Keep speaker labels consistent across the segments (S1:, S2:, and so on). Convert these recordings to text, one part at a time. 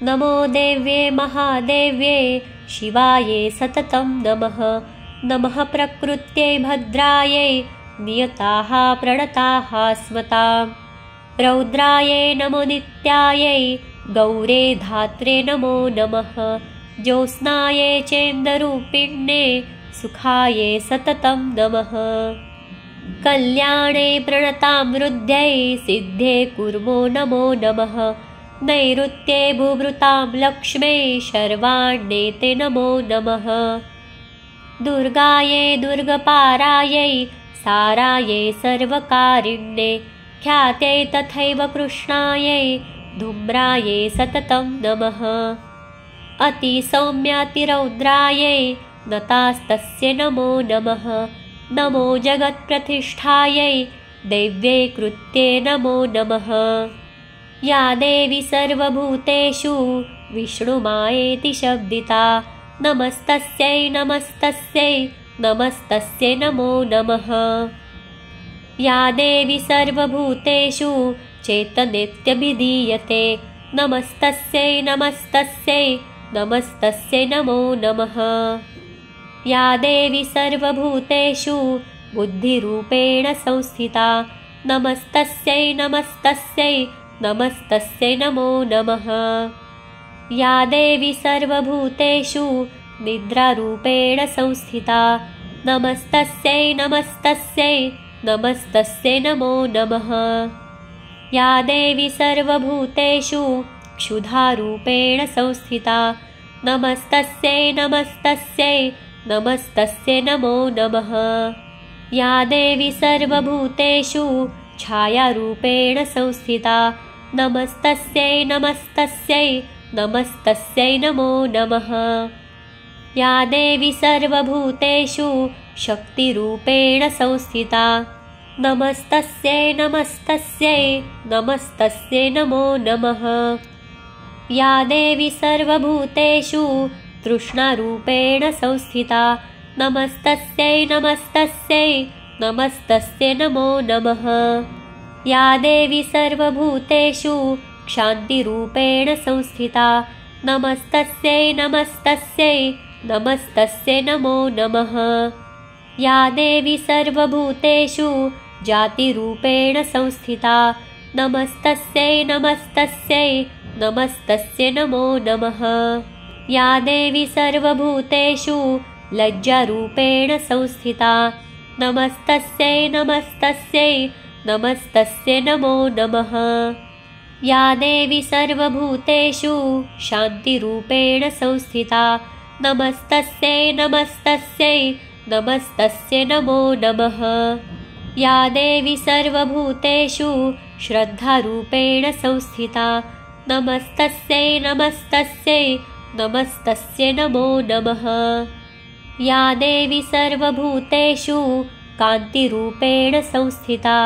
S1: नमो देव्ये महादेव्ये शिवाये सततं नमः। नमः प्रकृत्यै भद्रायै नियताः प्रणताः स्मताम्। रौद्रायै नमो नित्यायै गौरे धात्रे नमो नमः। ज्योत्स्नायै चेन्दरूपिण्ये सुखायै सततं नमः। कल्याणे प्रणतामृद्ध्यै सिद्धे कुर्मो नमो नमः। नैऋत्ये भूभृतां लक्ष्मै शर्वाण्येते नमो नमः। दुर्गायै दुर्गपारायै सारायै सर्वकारिण्ये ख्यात्यै तथैव कृष्णायै धूम्रायै सततं नमः। अतिसौम्यातिरौद्रायै नतास्तस्यै नमो नमः। नमो जगत्प्रतिष्ठायै दैव्यै कृत्यै नमो नमः। या देवी सर्वभूतेषु विष्णुमायेति शब्दिता नमस्तस्यै नमस्तस्यै नमस्तस्यै नमो नमः। या देवी सर्वभूतेषु चैतन्येत्यभिधीयते नमस्तस्यै नमस्तस्यै नमस्तस्यै नमो नमः। या देवी सर्वभूतेषु बुद्धिरूपेण संस्थिता नमस्तस्यै नमस्तस्यै नमस्तस्यै नमो नमः। या देवी सर्वभूतेषु निद्रारूपेण संस्थिता नमस्तस्यै नमस्तस्यै नमस्तस्यै नमो नमः। या देवी सर्वभूतेषु क्षुधारूपेण संस्थिता नमस्तस्यै नमस्तस्यै नमस्तस्यै नमो नमः। या देवी सर्वभूतेषु छायारूपेण संस्थिता नमस्तस्यै नमस्तस्यै नमस्तस्यै नमो नमः। या देवी सर्वभूतेषु शक्तिरूपेण संस्थिता नमस्तस्यै नमस्तस्यै नमस्तस्यै नमो नमः। या देवी सर्वभूतेषु तृष्णारूपेण संस्थिता नमस्तस्यै नमस्तस्यै नमस्तस्यै नमो नमः। या देवी सर्वभूतेषु क्षान्तिरूपेण संस्थिता नमस्तस्यै नमस्तस्यै नमस्तस्यै नमो नमः। या देवी सर्वभूतेषु जातिरूपेण संस्थिता नमस्तस्यै नमस्तस्यै नमस्तस्यै नमो नमः। या देवी सर्वभूतेषु लज्जारूपेण संस्थिता नमस्तस्यै नमस्तस्यै नमस्तस्यै नमो नमः। या देवी सर्वभूतेषु शान्तिरूपेण संस्थिता नमस्तस्यै नमस्तस्यै नमस्तस्यै नमो नमः। या देवी सर्वभूतेषु श्रद्धारूपेण संस्थिता नमस्तस्यै नमस्तस्यै नमस्तस्यै नमो नमः। या देवी सर्वभूतेषु कान्तिरूपेण संस्थिता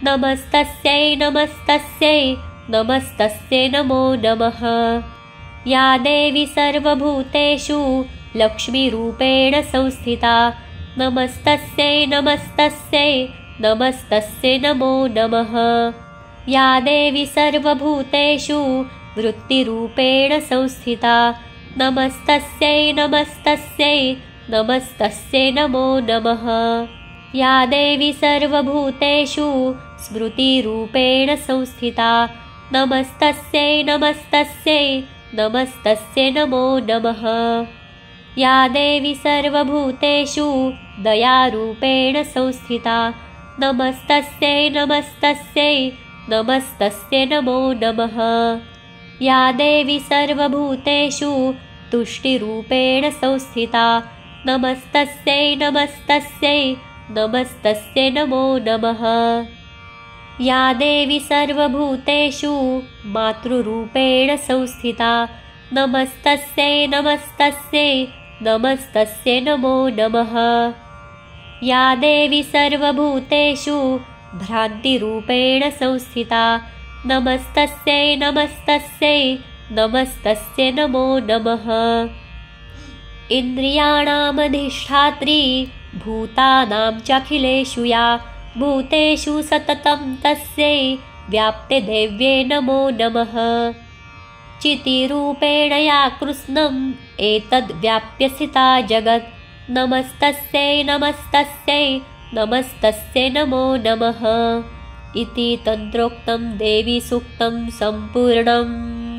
S1: नमस्तस्यै नमस्तस्यै नमस्तस्यै नमो नमः। या देवी सर्वभूतेषु लक्ष्मीरूपेण संस्थिता नमस्तस्यै नमस्तस्यै नमस्तस्यै नमो नमः। या देवी सर्वभूतेषु वृत्तिरूपेण संस्थिता नमस्तस्यै नमस्तस्यै नमस्तस्यै नमो नमः। या देवी सर्वभूतेषु स्मृतिरूपेण संस्थिता नमस्तस्यै नमस्तस्यै नमस्तस्यै नमो नमः। या देवी सर्वभूतेषु दयारूपेण संस्थिता नमस्तस्यै नमस्तस्यै नमस्तस्यै नमो नमः। या देवी सर्वभूतेषु तुष्टिरूपेण संस्थिता नमस्तस्यै नमस्तस्यै नमस्तस्यै नमो नमः। या देवी सर्वभूतेषु मातृरूपेण संस्थिता नमस्तस्यै नमस्तस्यै नमस्तस्यै नमो नमः। या देवी सर्वभूतेषु भ्रान्तिरूपेण संस्थिता नमस्तस्यै नमस्तस्यै नमस्तस्यै नमो नमः। इन्द्रियाणामधिष्ठात्री भूतानां चाखिलेषु या भूतेषु सततं तस्यै व्याप्ते देव्ये नमो नमः। चितिरूपेण या कृत्स्नम् एतद्व्याप्य स्थिता जगत्। नमस्तस्यै नमस्तस्यै नमस्तस्यै नमो नमः। इति तन्त्रोक्तं देवी सूक्तं सम्पूर्णम्।